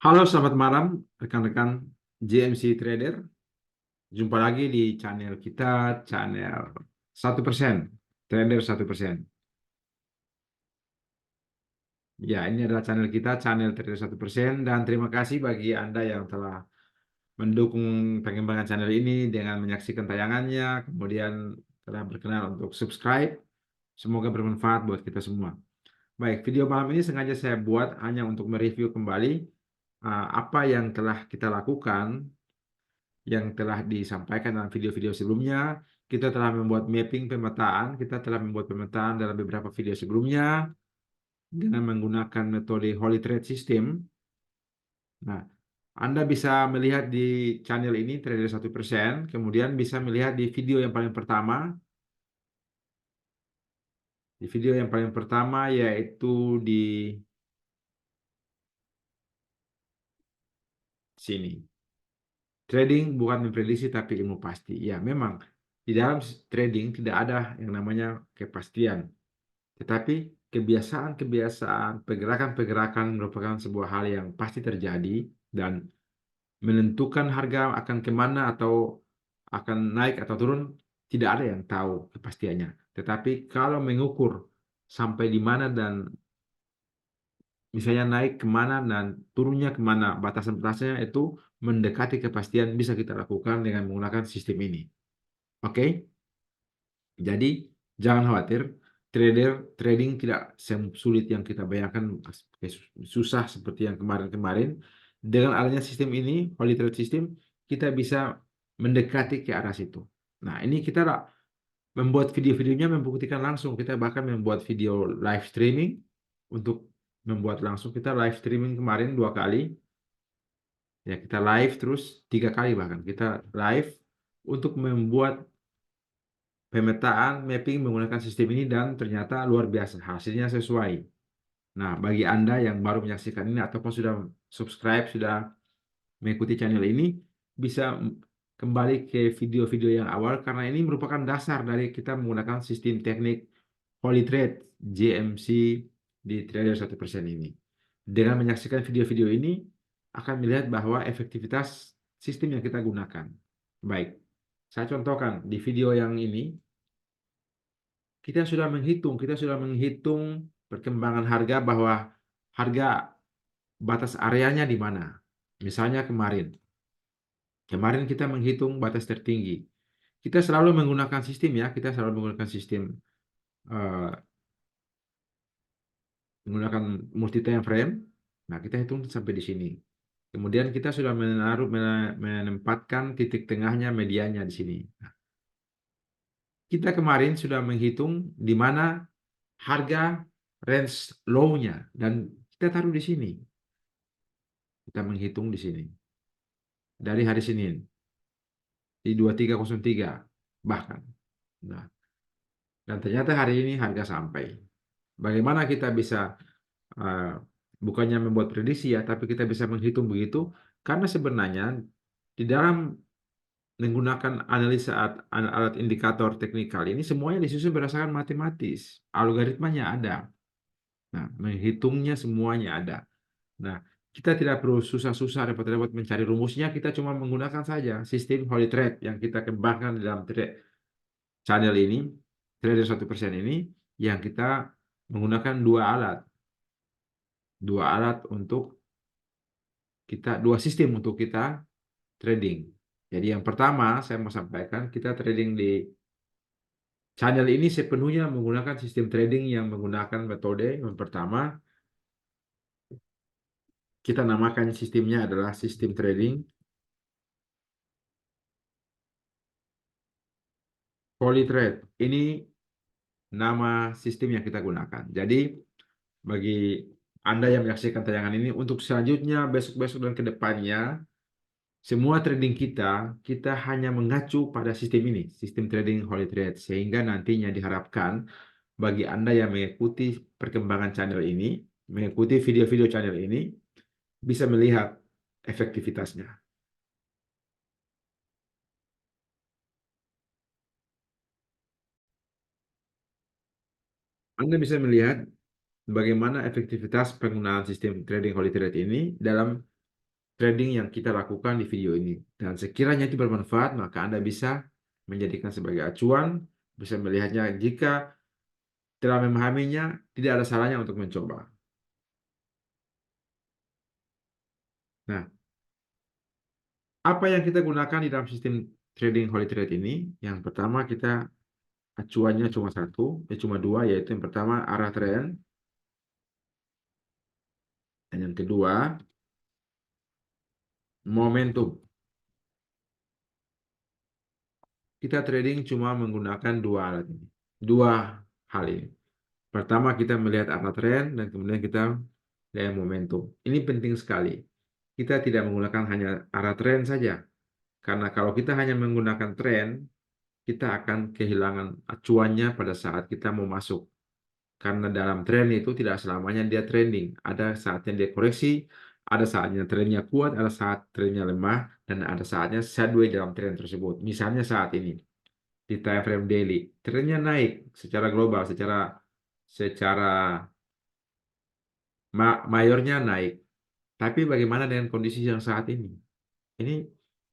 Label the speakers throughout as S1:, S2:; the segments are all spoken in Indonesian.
S1: Halo, selamat malam rekan-rekan JMC Trader. Jumpa lagi di channel kita, channel 1%, Trader 1%. Ya, ini adalah channel kita, channel Trader 1%. Dan terima kasih bagi Anda yang telah mendukung pengembangan channel ini dengan menyaksikan tayangannya, kemudian telah berkenan untuk subscribe. Semoga bermanfaat buat kita semua. Baik, video malam ini sengaja saya buat hanya untuk mereview kembali apa yang telah kita lakukan yang telah disampaikan dalam video-video sebelumnya. Kita telah membuat mapping pemetaan, kita telah membuat pemetaan dalam beberapa video sebelumnya dengan menggunakan metode Holy Trade System. Nah, Anda bisa melihat di channel ini Trader 1%, kemudian bisa melihat di video yang paling pertama. Di video yang paling pertama yaitu di sini. Trading bukan memprediksi tapi ilmu pasti. Ya, memang di dalam trading tidak ada yang namanya kepastian. Tetapi kebiasaan-kebiasaan, pergerakan-pergerakan merupakan sebuah hal yang pasti terjadi dan menentukan harga akan kemana atau akan naik atau turun, tidak ada yang tahu kepastiannya. Tetapi kalau mengukur sampai di mana dan misalnya naik kemana dan turunnya kemana, batasan-batasnya itu mendekati kepastian bisa kita lakukan dengan menggunakan sistem ini. Oke? Jadi jangan khawatir, trading tidak sulit yang kita bayangkan, susah seperti yang kemarin-kemarin. Dengan adanya sistem ini, Holy Trade System, kita bisa mendekati ke arah situ. Nah, ini kita membuat video-videonya membuktikan langsung. Kita bahkan membuat video live streaming untuk membuat langsung. Kita live streaming kemarin 2 kali. Ya, kita live terus 3 kali bahkan. Kita live untuk membuat pemetaan mapping menggunakan sistem ini dan ternyata luar biasa, hasilnya sesuai. Nah, bagi Anda yang baru menyaksikan ini ataupun sudah subscribe, sudah mengikuti channel ini, bisa kembali ke video-video yang awal karena ini merupakan dasar dari kita menggunakan sistem teknik Holy Trade JMC di Trader 1% ini. Dengan menyaksikan video-video ini akan melihat bahwa efektivitas sistem yang kita gunakan. Baik, saya contohkan di video yang ini kita sudah menghitung perkembangan harga bahwa harga batas areanya di mana. Misalnya kemarin kita menghitung batas tertinggi. Kita selalu menggunakan sistem ya, kita selalu menggunakan sistem eh, menggunakan multi time frame. Nah, kita hitung sampai di sini. Kemudian kita sudah menempatkan titik tengahnya medianya di sini. Nah, kita kemarin sudah menghitung di mana harga range low-nya dan kita taruh di sini. Kita menghitung di sini dari hari Senin di 2303 bahkan. Nah, dan ternyata hari ini harga sampai. Bagaimana kita bisa uh, bukannya membuat prediksi ya, tapi kita bisa menghitung begitu karena sebenarnya di dalam menggunakan analisa alat indikator teknikal ini semuanya disusun berdasarkan matematis. Algoritmanya ada. Nah, menghitungnya semuanya ada. Nah, kita tidak perlu susah-susah repot-repot mencari rumusnya, kita cuma menggunakan saja sistem Holy Trade yang kita kembangkan di dalam channel ini, Trader 1% ini, yang kita menggunakan dua alat untuk dua sistem untuk kita trading. Jadi yang pertama saya mau sampaikan, kita trading di channel ini sepenuhnya menggunakan sistem trading yang menggunakan metode yang pertama, kita namakan sistemnya adalah sistem trading Holy Trade. Ini nama sistem yang kita gunakan. Jadi bagi Anda yang menyaksikan tayangan ini, untuk selanjutnya besok-besok dan ke depannya, semua trading kita hanya mengacu pada sistem ini, sistem trading Holy Trade, sehingga nantinya diharapkan bagi Anda yang mengikuti perkembangan channel ini, mengikuti video-video channel ini, bisa melihat efektivitasnya. Anda bisa melihat bagaimana efektivitas penggunaan sistem trading Holy Trade ini dalam trading yang kita lakukan di video ini. Dan sekiranya itu bermanfaat, maka Anda bisa menjadikan sebagai acuan, bisa melihatnya. Jika telah memahaminya, tidak ada salahnya untuk mencoba. Nah, apa yang kita gunakan di dalam sistem trading Holy Trade ini? Yang pertama, kita acuannya cuma satu, cuma dua, yaitu yang pertama arah tren, dan yang kedua momentum. Kita trading cuma menggunakan dua alat ini, dua hal ini. Pertama, kita melihat arah tren, dan kemudian kita lihat momentum. Ini penting sekali. Kita tidak menggunakan hanya arah tren saja, karena kalau kita hanya menggunakan tren, kita akan kehilangan acuannya pada saat kita mau masuk. Karena dalam tren itu tidak selamanya dia trending. Ada saatnya dia koreksi, ada saatnya trennya kuat, ada saat trennya lemah, dan ada saatnya sideways dalam tren tersebut. Misalnya saat ini di time frame daily, trennya naik secara global, secara mayornya naik. Tapi bagaimana dengan kondisi yang saat ini? Ini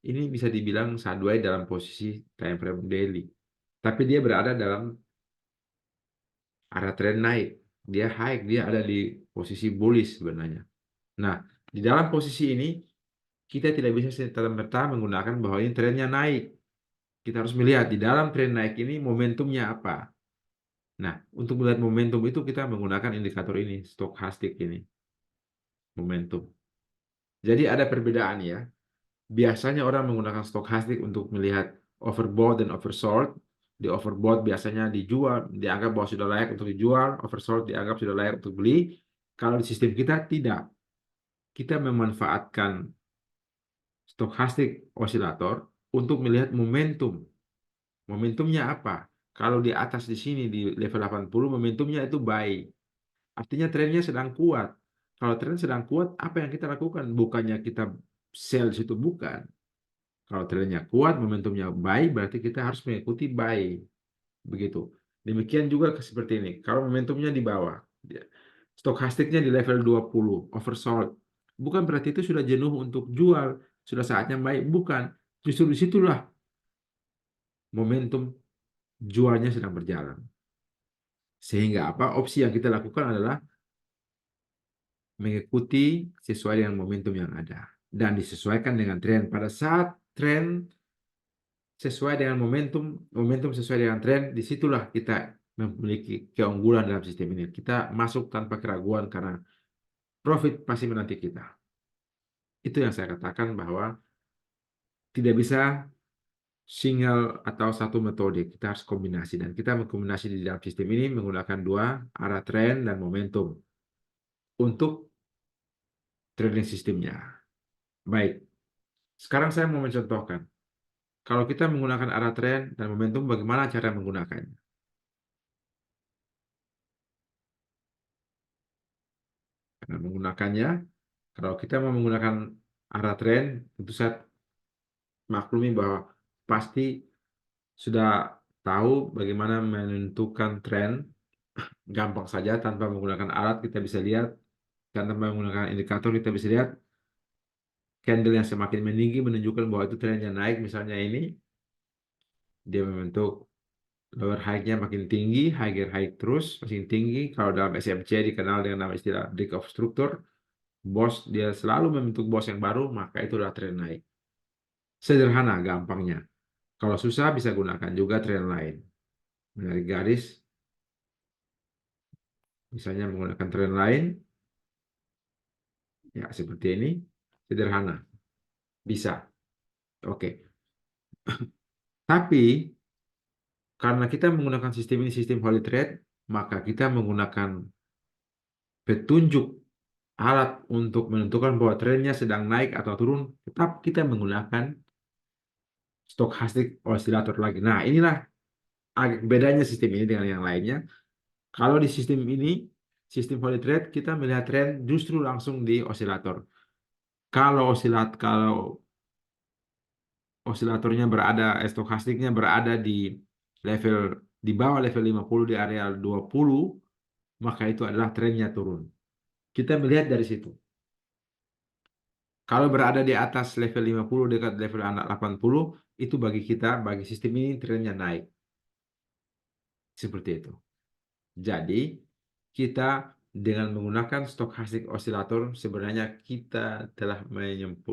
S1: ini bisa dibilang sideways dalam posisi time frame daily. Tapi dia berada dalam arah tren naik. Dia high, dia ada di posisi bullish sebenarnya. Nah, di dalam posisi ini kita tidak bisa serta-merta menggunakan bahwa ini trennya naik. Kita harus melihat di dalam tren naik ini momentumnya apa. Nah, untuk melihat momentum itu kita menggunakan indikator ini, stokastik ini, momentum. Jadi ada perbedaan ya. Biasanya orang menggunakan stokastik untuk melihat overbought dan oversold. Di overbought biasanya dijual, dianggap bahwa sudah layak untuk dijual, oversold dianggap sudah layak untuk beli. Kalau di sistem kita tidak. Kita memanfaatkan stokastik osilator untuk melihat momentum. Momentumnya apa? Kalau di atas di sini di level 80, momentumnya itu buy. Artinya trennya sedang kuat. Kalau tren sedang kuat, apa yang kita lakukan? Bukannya kita sell di situ, bukan. Kalau trennya kuat, momentumnya buy, berarti kita harus mengikuti buy. Begitu. Demikian juga seperti ini. Kalau momentumnya di bawah, stokastiknya di level 20, oversold. Bukan berarti itu sudah jenuh untuk jual, sudah saatnya buy, bukan. Justru disitulah momentum jualnya sedang berjalan. Sehingga apa? Opsi yang kita lakukan adalah mengikuti sesuai dengan momentum yang ada dan disesuaikan dengan tren. Pada saat tren sesuai dengan momentum, momentum sesuai dengan tren, disitulah kita memiliki keunggulan dalam sistem ini. Kita masuk tanpa keraguan karena profit pasti menanti kita. Itu yang saya katakan bahwa tidak bisa single atau satu metode, kita harus kombinasi dan kita mengkombinasi di dalam sistem ini menggunakan dua arah tren dan momentum untuk trading sistemnya. Baik, sekarang saya mau mencontohkan. Kalau kita menggunakan arah tren dan momentum, bagaimana cara menggunakannya? Karena menggunakannya, kalau kita mau menggunakan arah tren, tentu saya maklumi bahwa pasti sudah tahu bagaimana menentukan tren. Gampang saja tanpa menggunakan alat kita bisa lihat, dan tanpa menggunakan indikator kita bisa lihat candle yang semakin meninggi menunjukkan bahwa itu trennya naik. Misalnya ini, dia membentuk lower high-nya makin tinggi, higher high terus, makin tinggi. Kalau dalam SMC dikenal dengan nama istilah break of structure, bos dia selalu membentuk bos yang baru, maka itulah tren naik. Sederhana, gampangnya. Kalau susah bisa gunakan juga tren lain. Menarik garis, misalnya menggunakan tren lain, ya seperti ini, sederhana, bisa. Oke. Tapi karena kita menggunakan sistem ini sistem holy trade, maka kita menggunakan petunjuk alat untuk menentukan bahwa trennya sedang naik atau turun, tetap kita menggunakan stochastic oscillator lagi. Nah, inilah bedanya sistem ini dengan yang lainnya. Kalau di sistem ini, sistem holy trade, kita melihat tren justru langsung di osilator. Kalau osilatornya berada, stokastiknya berada di level di bawah level 50 di area 20, maka itu adalah trennya turun. Kita melihat dari situ. Kalau berada di atas level 50 dekat level 80, itu bagi kita, bagi sistem ini trennya naik. Seperti itu. Jadi, kita dengan menggunakan stochastic oscillator sebenarnya kita telah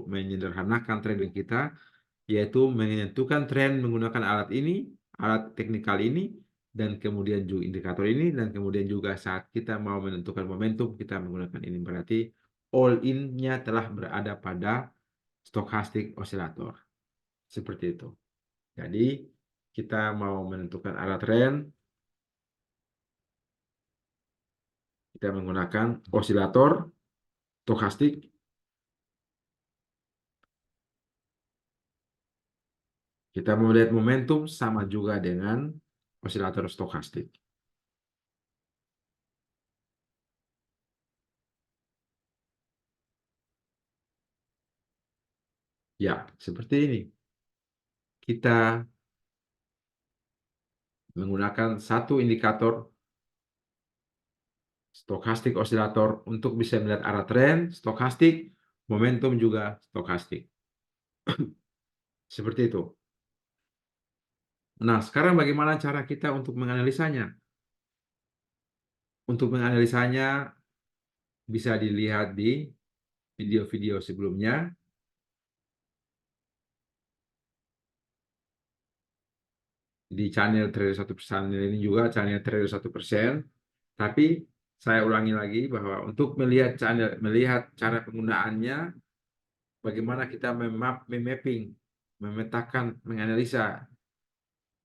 S1: menyederhanakan trading kita, yaitu menentukan tren menggunakan alat ini, alat teknikal ini, dan kemudian juga indikator ini, dan kemudian juga saat kita mau menentukan momentum, kita menggunakan ini. Berarti all in-nya telah berada pada stochastic oscillator. Seperti itu. Jadi, kita mau menentukan arah tren, kita menggunakan osilator stokastik. Kita melihat momentum sama juga dengan osilator stokastik. Ya, seperti ini. Kita menggunakan satu indikator stokastik osilator untuk bisa melihat arah tren stokastik, momentum juga stokastik. Seperti itu. Nah, sekarang bagaimana cara kita untuk menganalisanya? Untuk menganalisanya bisa dilihat di video-video sebelumnya. Di channel Trader 1% ini juga channel Trader 1%. Tapi saya ulangi lagi bahwa untuk melihat cara penggunaannya, bagaimana kita memapping, memetakan, menganalisa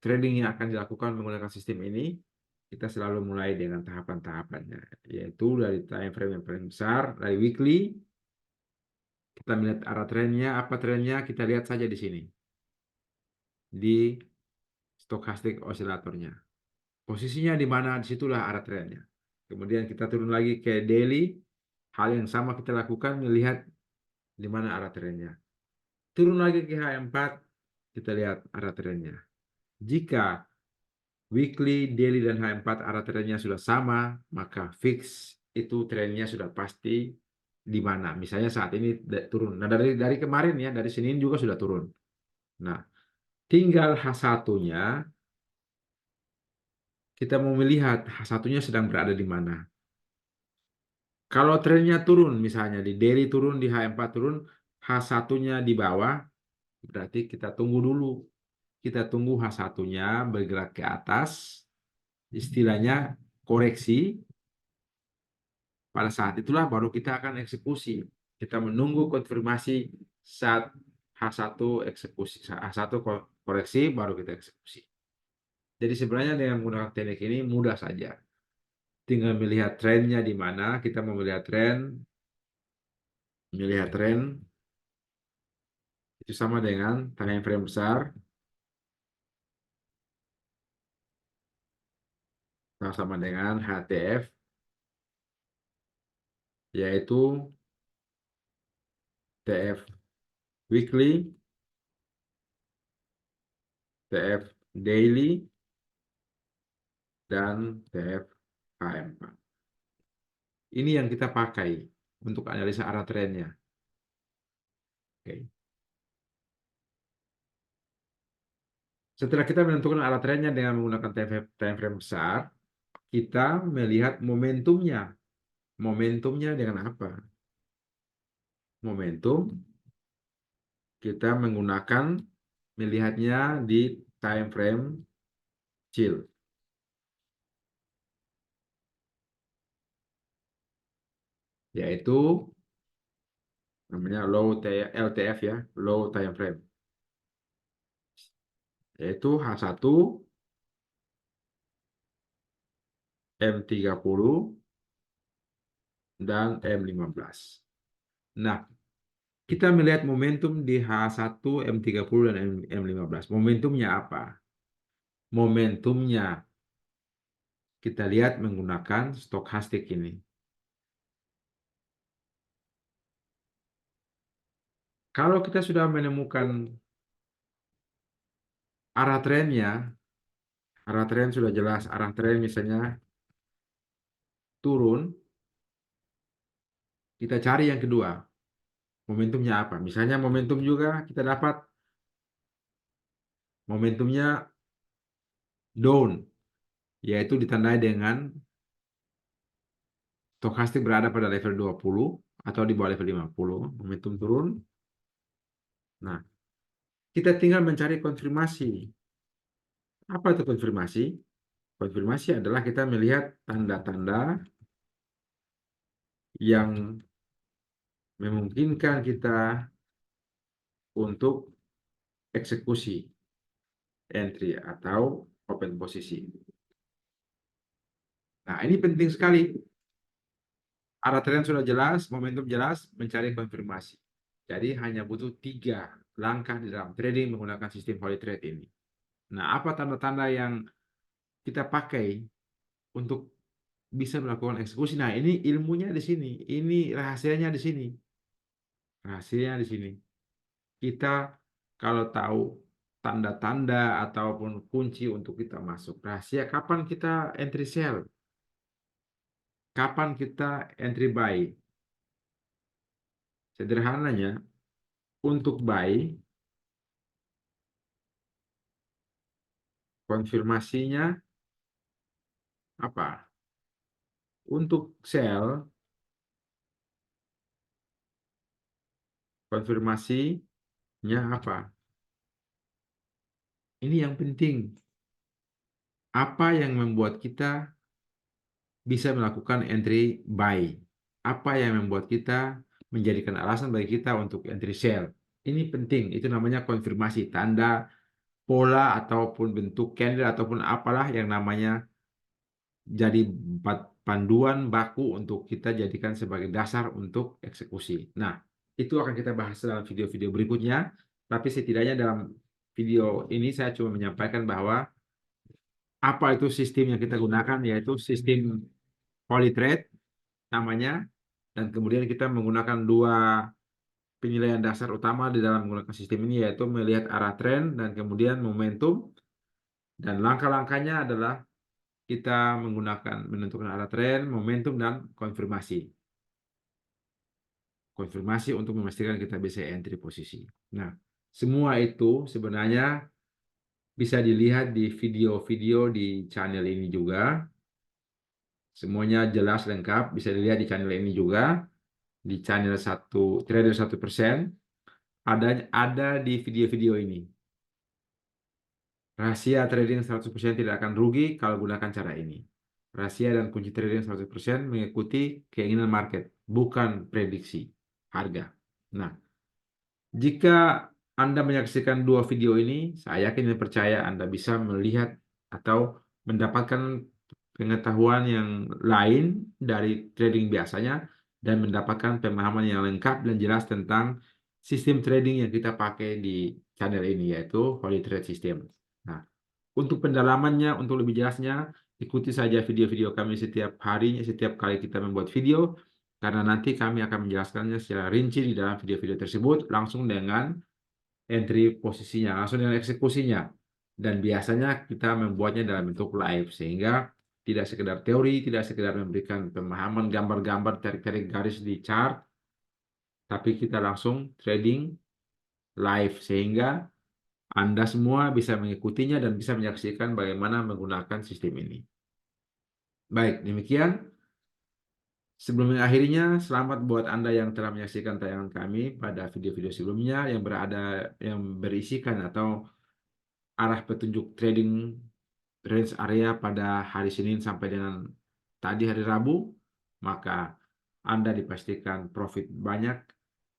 S1: trading yang akan dilakukan menggunakan sistem ini, kita selalu mulai dengan tahapan-tahapannya, yaitu dari time frame yang paling besar, dari weekly, kita melihat arah trennya, apa trennya, kita lihat saja di sini, di stochastic oscillatornya. Posisinya di mana, disitulah arah trennya. Kemudian kita turun lagi ke daily, hal yang sama kita lakukan, melihat di mana arah trennya. Turun lagi ke H4, kita lihat arah trennya. Jika weekly, daily, dan H4 arah trennya sudah sama, maka fix itu trennya sudah pasti di mana. Misalnya saat ini turun. Nah, dari kemarin ya, dari Senin juga sudah turun. Nah, tinggal H1-nya, kita mau melihat H1-nya sedang berada di mana. Kalau trennya turun, misalnya di daily turun, di H4 turun, H1-nya di bawah, berarti kita tunggu dulu. Kita tunggu H1-nya bergerak ke atas, istilahnya koreksi. Pada saat itulah baru kita akan eksekusi. Kita menunggu konfirmasi saat H1 eksekusi, H1 koreksi, baru kita eksekusi. Jadi sebenarnya dengan menggunakan teknik ini mudah saja. Tinggal melihat trennya di mana, kita mau melihat tren itu sama dengan time frame besar, sama dengan HTF, yaitu TF weekly, TF daily, dan TF HM4. Ini yang kita pakai untuk analisa arah trennya. Oke. Setelah kita menentukan arah trennya dengan menggunakan time frame besar, kita melihat momentumnya. Momentumnya dengan apa? Momentum kita menggunakan melihatnya di time frame kecil, yaitu namanya LTF ya, low time frame, yaitu H1, M30, dan M15. Nah, kita melihat momentum di H1, M30, dan M15. Momentumnya apa? Momentumnya kita lihat menggunakan stokastik ini. Kalau kita sudah menemukan arah trennya, arah tren sudah jelas, arah tren misalnya turun, kita cari yang kedua. Momentumnya apa? Misalnya momentum juga kita dapat momentumnya down, yaitu ditandai dengan stokastik berada pada level 20 atau di bawah level 50, momentum turun. Nah, kita tinggal mencari konfirmasi. Apa itu konfirmasi? Konfirmasi adalah kita melihat tanda-tanda yang memungkinkan kita untuk eksekusi entry atau open posisi. Nah, ini penting sekali. Arah tren sudah jelas, momentum jelas, mencari konfirmasi. Jadi hanya butuh 3 langkah di dalam trading menggunakan sistem Holy Trade ini. Nah, apa tanda-tanda yang kita pakai untuk bisa melakukan eksekusi? Nah, ini ilmunya di sini, ini rahasianya di sini. Rahasianya di sini. Kita kalau tahu tanda-tanda ataupun kunci untuk kita masuk, rahasia kapan kita entry sell, kapan kita entry buy. Sederhananya, untuk buy, konfirmasinya apa? Untuk sell, konfirmasinya apa? Ini yang penting. Apa yang membuat kita bisa melakukan entry buy? Apa yang membuat kita menjadikan alasan bagi kita untuk entry sell? Ini penting. Itu namanya konfirmasi. Tanda, pola, ataupun bentuk candle, ataupun apalah yang namanya jadi panduan baku untuk kita jadikan sebagai dasar untuk eksekusi. Nah, itu akan kita bahas dalam video-video berikutnya. Tapi setidaknya dalam video ini saya cuma menyampaikan bahwa apa itu sistem yang kita gunakan, yaitu sistem Polytrade namanya. Dan kemudian kita menggunakan 2 penilaian dasar utama di dalam menggunakan sistem ini, yaitu melihat arah tren dan kemudian momentum. Dan langkah-langkahnya adalah kita menggunakan menentukan arah tren, momentum, dan konfirmasi. Konfirmasi untuk memastikan kita bisa entry posisi. Nah, semua itu sebenarnya bisa dilihat di video-video di channel ini juga. Semuanya jelas lengkap, bisa dilihat di channel ini juga. Di channel Trader 1%. Ada di video-video ini. Rahasia trading 100% tidak akan rugi kalau gunakan cara ini. Rahasia dan kunci trading 100% mengikuti keinginan market, bukan prediksi harga. Nah, jika Anda menyaksikan 2 video ini, saya yakin dan percaya Anda bisa melihat atau mendapatkan pengetahuan yang lain dari trading biasanya dan mendapatkan pemahaman yang lengkap dan jelas tentang sistem trading yang kita pakai di channel ini, yaitu Holy Trade System. Nah, untuk pendalamannya, untuk lebih jelasnya, ikuti saja video-video kami setiap harinya, setiap kali kita membuat video, karena nanti kami akan menjelaskannya secara rinci di dalam video-video tersebut, langsung dengan entry posisinya, langsung dengan eksekusinya. Dan biasanya kita membuatnya dalam bentuk live, sehingga tidak sekedar teori, tidak sekedar memberikan pemahaman gambar-gambar, tarik-tarik garis di chart, tapi kita langsung trading live, sehingga Anda semua bisa mengikutinya dan bisa menyaksikan bagaimana menggunakan sistem ini. Baik, demikian. Sebelum mengakhirinya, selamat buat Anda yang telah menyaksikan tayangan kami pada video-video sebelumnya yang berisikan atau arah petunjuk trading range area pada hari Senin sampai dengan tadi hari Rabu, maka Anda dipastikan profit banyak,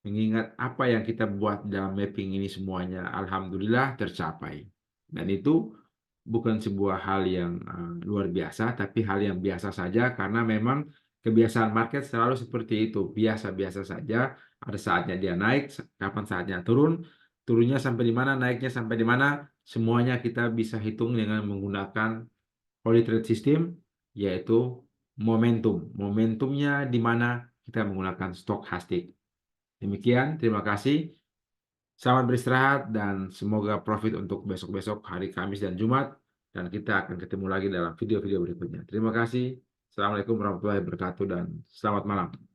S1: mengingat apa yang kita buat dalam mapping ini semuanya alhamdulillah tercapai. Dan itu bukan sebuah hal yang luar biasa, tapi hal yang biasa saja, karena memang kebiasaan market selalu seperti itu, biasa-biasa saja. Ada saatnya dia naik, kapan saatnya turun, turunnya sampai di mana, naiknya sampai di mana, semuanya kita bisa hitung dengan menggunakan Holy Trade System, yaitu momentum. Momentumnya di mana kita menggunakan stochastic. Demikian, terima kasih. Selamat beristirahat dan semoga profit untuk besok-besok hari Kamis dan Jumat. Dan kita akan ketemu lagi dalam video-video berikutnya. Terima kasih. Assalamualaikum warahmatullahi wabarakatuh dan selamat malam.